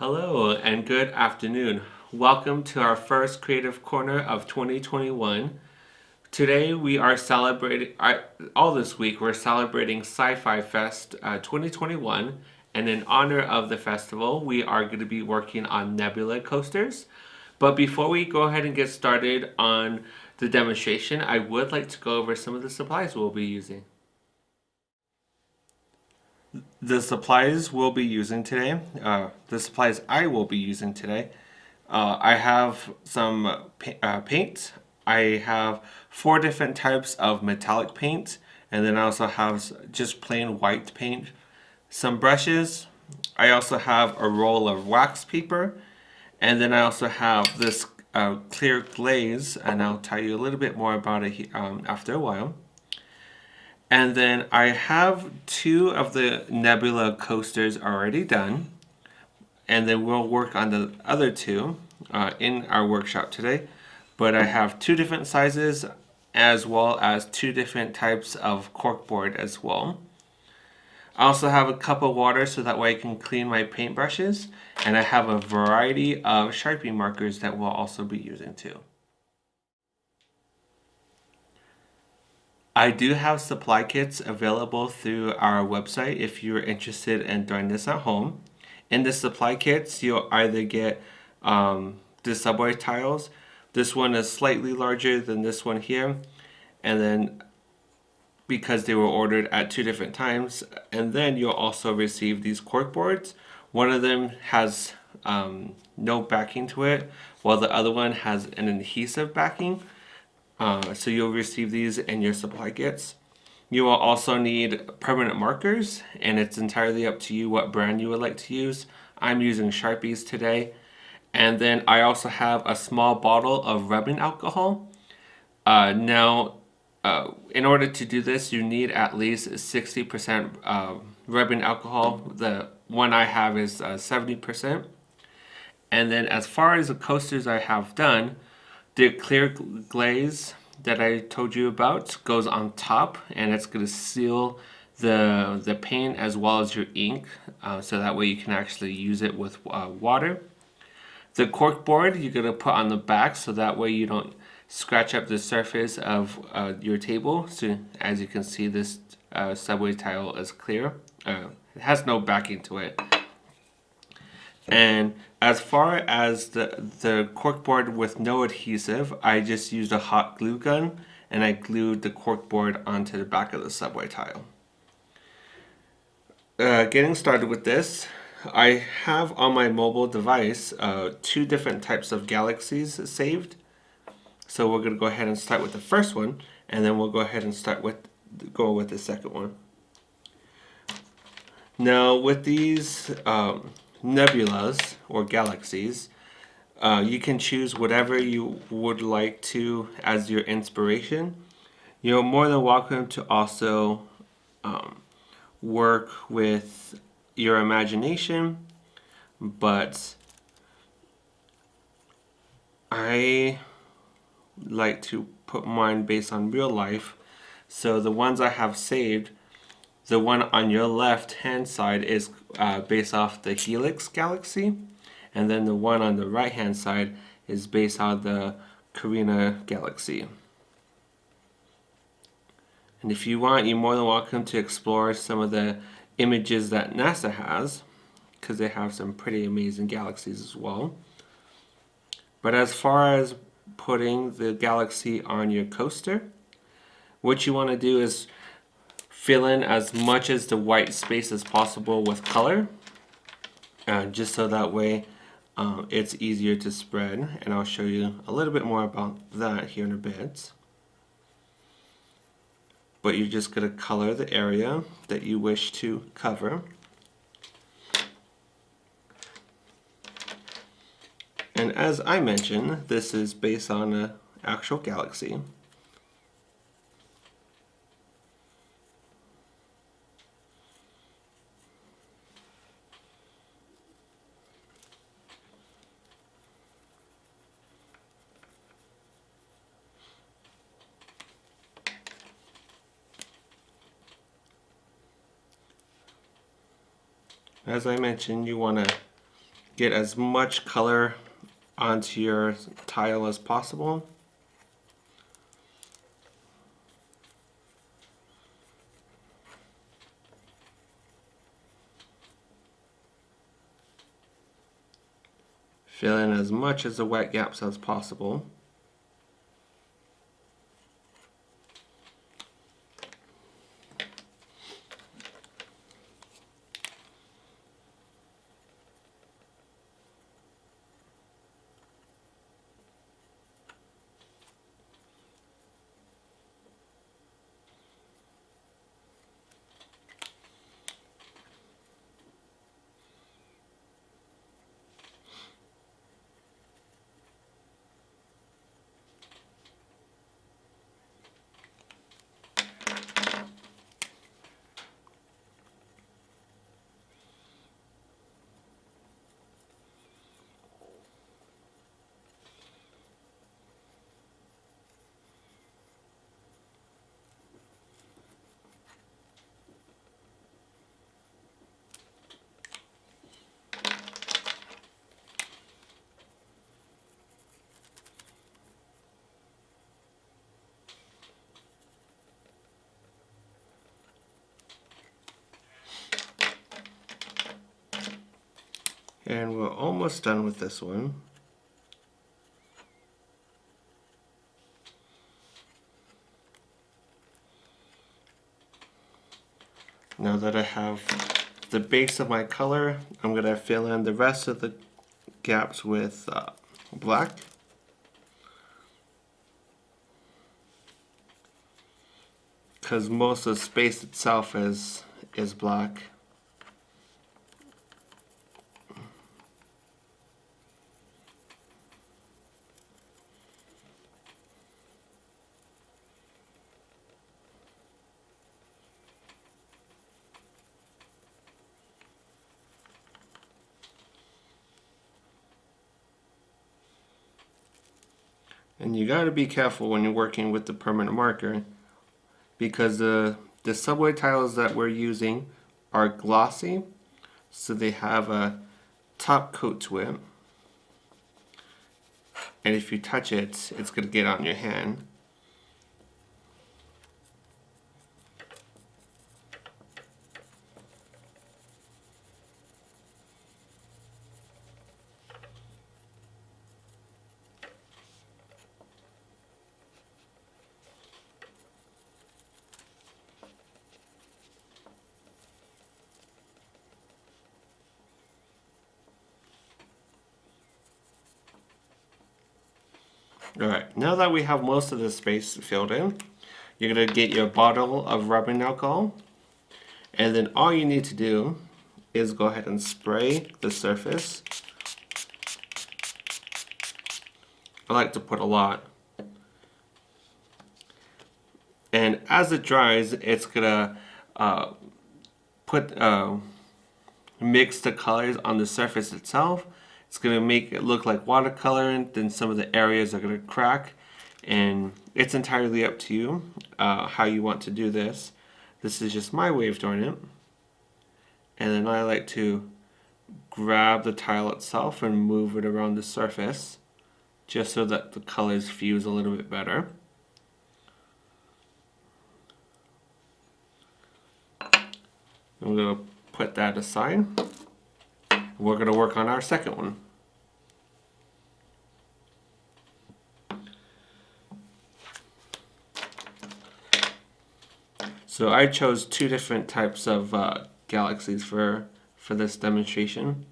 Hello and good afternoon. Welcome to our first Creative Corner of 2021. Today we are celebrating, all this week we're celebrating Sci-Fi Fest 2021, and in honor of the festival we are going to be working on Nebula Coasters. But before we go ahead and get started on the demonstration, I would like to go over some of the supplies we'll be using. The supplies we'll be using today, the supplies I will be using today, I have some paint. I have 4 different types of metallic paint, and then I also have just plain white paint, some brushes. I also have a roll of wax paper, and then I also have this clear glaze, and I'll tell you a little bit more about it after a while. And then I have 2 of the Nebula coasters already done. And then we'll work on the other 2 in our workshop today. But I have 2 different sizes as well as 2 different types of corkboard as well. I also have a cup of water so that way I can clean my paintbrushes. And I have a variety of Sharpie markers that we'll also be using too. I do have supply kits available through our website if you're interested in doing this at home. In the supply kits, you'll either get the subway tiles. This one is slightly larger than this one here. And then because they were ordered at 2 different times. And then you'll also receive these cork boards. One of them has no backing to it, while the other one has an adhesive backing. So you'll receive these in your supply kits. You will also need permanent markers, and it's entirely up to you what brand you would like to use. I'm using Sharpies today. And then I also have a small bottle of rubbing alcohol. In order to do this, you need at least 60% rubbing alcohol. The one I have is 70%. And then as far as the coasters I have done, the clear glaze that I told you about goes on top, and it's going to seal the paint as well as your ink, so that way you can actually use it with water. The cork board you're going to put on the back so that way you don't scratch up the surface of your table. So as you can see, this subway tile is clear. It has no backing to it. And as far as the corkboard with no adhesive, I just used a hot glue gun and I glued the corkboard onto the back of the subway tile. Getting started with this, I have on my mobile device 2 different types of galaxies saved. So we're going to go ahead and start with the first one, and then we'll go ahead and go with the second one. Now with these nebulas or galaxies, you can choose whatever you would like to as your inspiration. You're more than welcome to also work with your imagination, but I like to put mine based on real life. So the ones I have saved, the one on your left hand side is based off the Helix galaxy, and then the one on the right hand side is based on the Carina galaxy. And if you want, you're more than welcome to explore some of the images that NASA has, because they have some pretty amazing galaxies as well. But as far as putting the galaxy on your coaster, what you want to do is fill in as much as the white space as possible with color, just so that way it's easier to spread. And I'll show you a little bit more about that here in a bit. But you're just going to color the area that you wish to cover. And as I mentioned, this is based on an actual galaxy. As I mentioned, you want to get as much color onto your tile as possible. Fill in as much as the wet gaps as possible. And we're almost done with this one. Now that I have the base of my color, I'm going to fill in the rest of the gaps with black. Because most of the space itself is black. And you got to be careful when you're working with the permanent marker, because the subway tiles that we're using are glossy, so they have a top coat to it, and if you touch it, it's going to get on your hand. Alright, now that we have most of the space filled in, you're going to get your bottle of rubbing alcohol, and then all you need to do is go ahead and spray the surface. I like to put a lot. And as it dries, it's going to mix the colors on the surface itself. It's going to make it look like watercolor, and then some of the areas are going to crack, and it's entirely up to you how you want to do this. This is just my way of doing it. And then I like to grab the tile itself and move it around the surface just so that the colors fuse a little bit better. I'm going to put that aside. We're going to work on our second one. So I chose two different types of galaxies for this demonstration.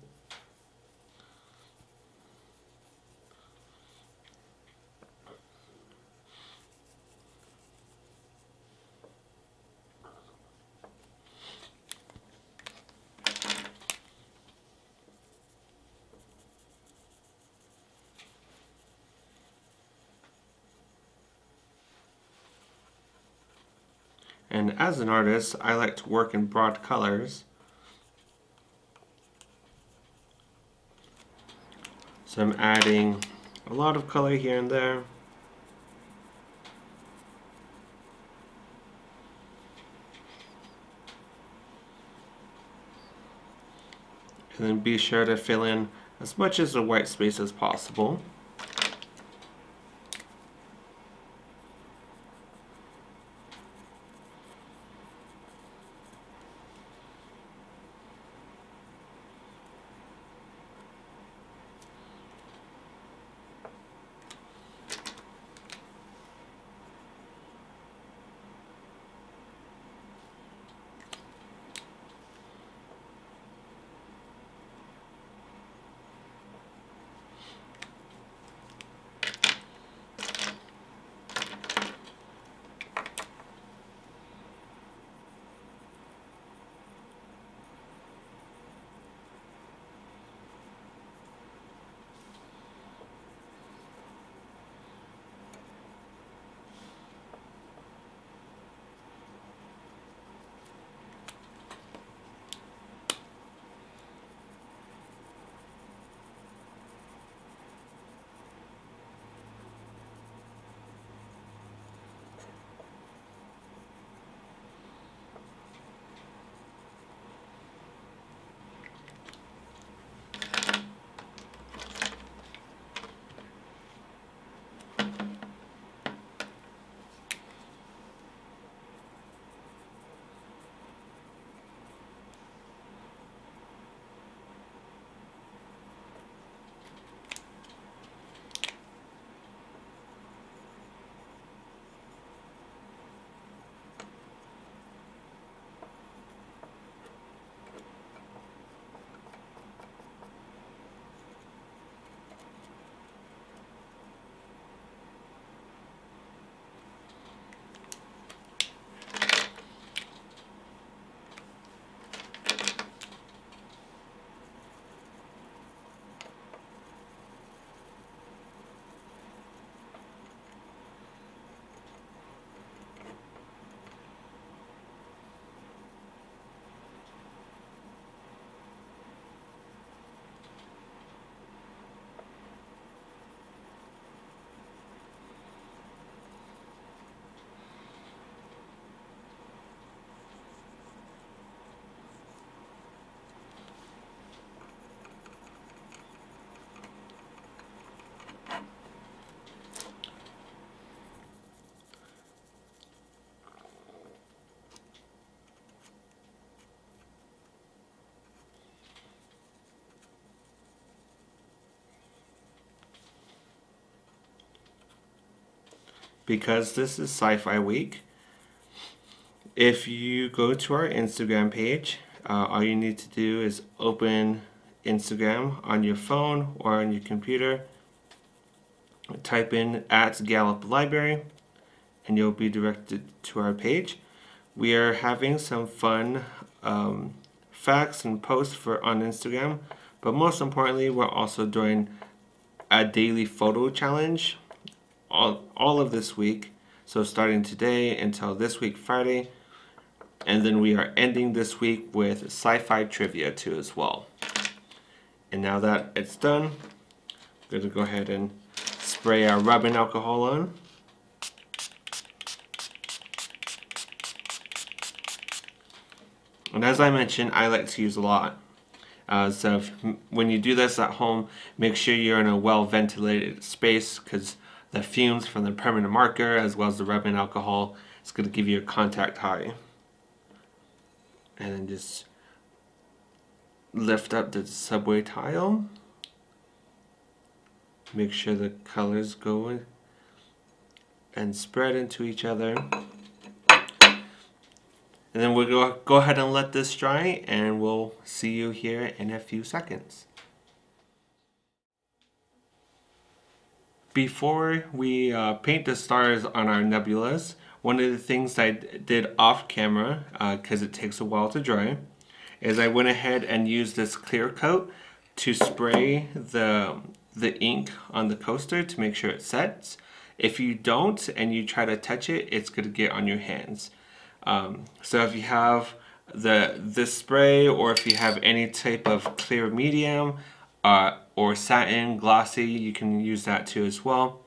And as an artist, I like to work in broad colors. So I'm adding a lot of color here and there. And then be sure to fill in as much as the white space as possible. Because this is Sci-Fi Week, if you go to our Instagram page, all you need to do is open Instagram on your phone or on your computer, type in @GallupLibrary, and you'll be directed to our page. We are having some fun facts and posts on Instagram, but most importantly, we're also doing a daily photo challenge all of this week. So starting today until this week, Friday. And then we are ending this week with sci-fi trivia too as well. And now that it's done, I'm going to go ahead and spray our rubbing alcohol on. And as I mentioned, I like to use a lot. So when you do this at home, make sure you're in a well-ventilated space, because the fumes from the permanent marker as well as the rubbing alcohol is going to give you a contact high. And then just lift up the subway tile. Make sure the colors go and spread into each other. And then we'll go ahead and let this dry, and we'll see you here in a few seconds. Before we paint the stars on our nebulas, one of the things I did off camera, because it takes a while to dry, is I went ahead and used this clear coat to spray the ink on the coaster to make sure it sets. If you don't and you try to touch it, it's going to get on your hands. So if you have this spray, or if you have any type of clear medium or satin glossy, you can use that too as well.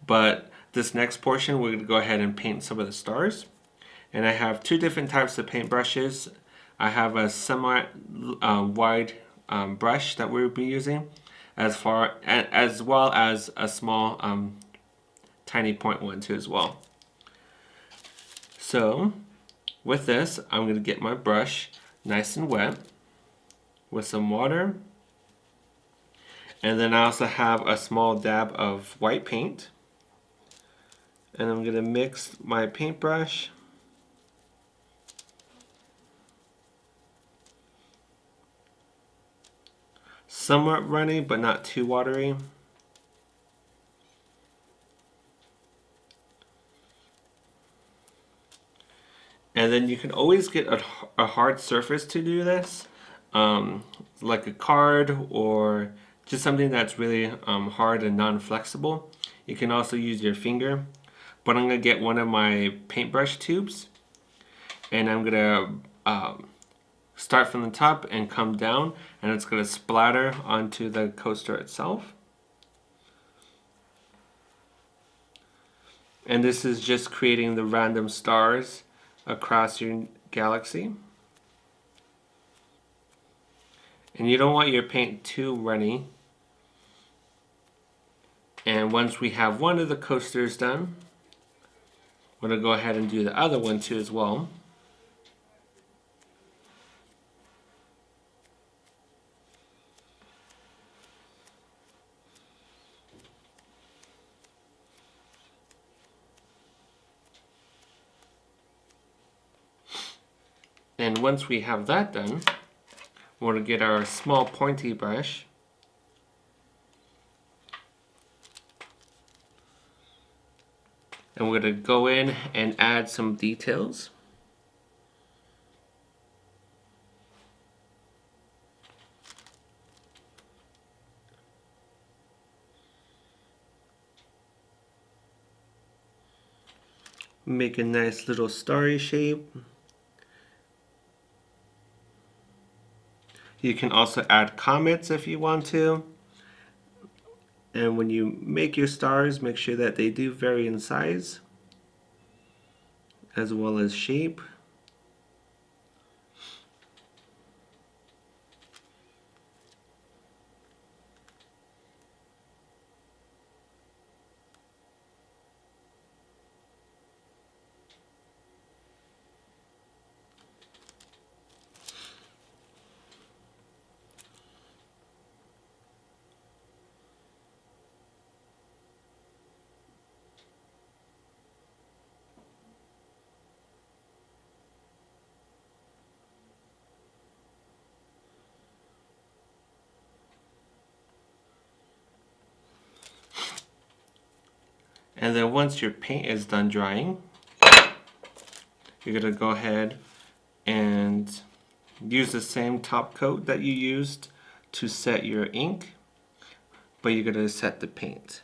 But this next portion, we're going to go ahead and paint some of the stars. And I have two different types of paint brushes. I have a semi wide brush that we'll be using, as well as a small tiny point one too as well. So with this, I'm going to get my brush nice and wet with some water, and then I also have a small dab of white paint, and I'm going to mix my paintbrush somewhat runny but not too watery. And then you can always get a hard surface to do this, like a card or just something that's really hard and non-flexible. You can also use your finger, but I'm going to get one of my paintbrush tubes, and I'm going to start from the top and come down, and it's going to splatter onto the coaster itself. And this is just creating the random stars across your galaxy. And you don't want your paint too runny. And once we have one of the coasters done, we're going to go ahead and do the other one too as well. And once we have that done, we're going to get our small pointy brush and we're going to go in and add some details. Make a nice little starry shape. You can also add comets if you want to. And when you make your stars, make sure that they do vary in size as well as shape. And then once your paint is done drying, you're going to go ahead and use the same top coat that you used to set your ink, but you're going to set the paint.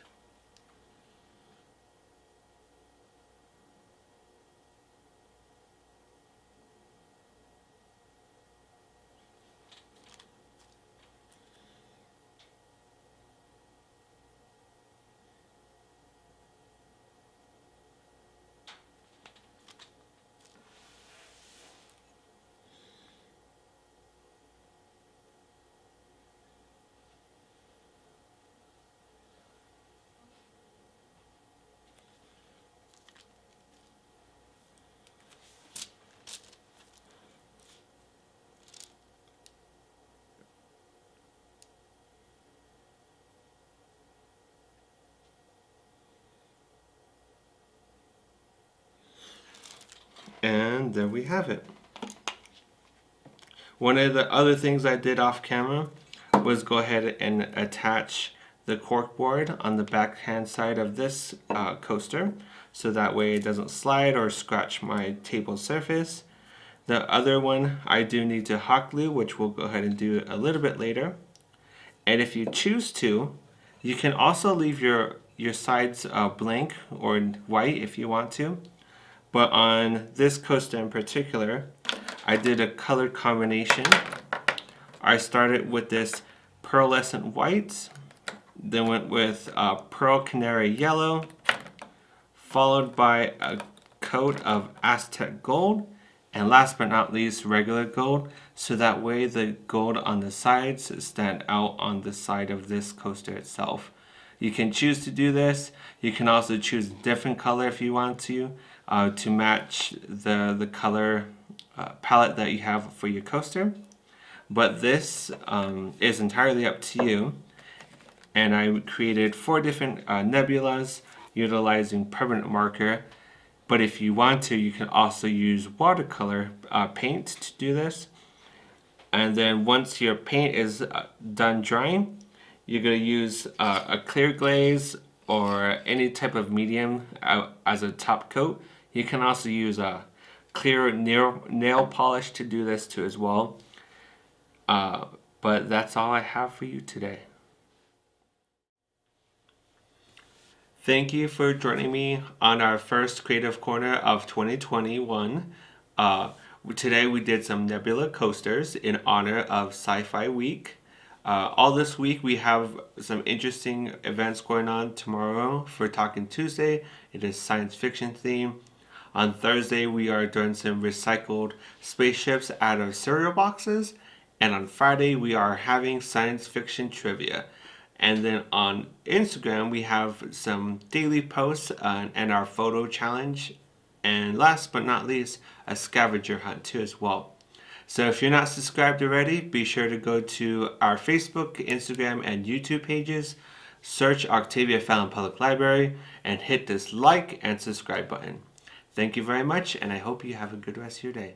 And there we have it. One of the other things I did off camera was go ahead and attach the cork board on the backhand side of this coaster, so that way it doesn't slide or scratch my table surface. The other one I do need to hot glue, which we'll go ahead and do a little bit later. And if you choose to, you can also leave your sides blank or white if you want to. But on this coaster in particular, I did a color combination. I started with this pearlescent white, then went with pearl canary yellow, followed by a coat of Aztec gold, And last but not least, regular gold, so that way the gold on the sides stand out on the side of this coaster itself. You can choose to do this. You can also choose a different color if you want to match the color palette that you have for your coaster. But this is entirely up to you. And I created 4 different nebulas utilizing permanent marker. But if you want to, you can also use watercolor paint to do this. And then once your paint is done drying, you're going to use a clear glaze or any type of medium as a top coat. You can also use a clear nail polish to do this too as well. But that's all I have for you today. Thank you for joining me on our first Creative Corner of 2021. Today we did some Nebula Coasters in honor of Sci-Fi Week. All this week we have some interesting events going on. Tomorrow for Talking Tuesday, it is science fiction theme. On Thursday we are doing some recycled spaceships out of cereal boxes. And on Friday we are having science fiction trivia. And then on Instagram, we have some daily posts and our photo challenge. And last but not least, a scavenger hunt too as well. So if you're not subscribed already, be sure to go to our Facebook, Instagram, and YouTube pages. Search Octavia Fallon Public Library and hit this like and subscribe button. Thank you very much, and I hope you have a good rest of your day.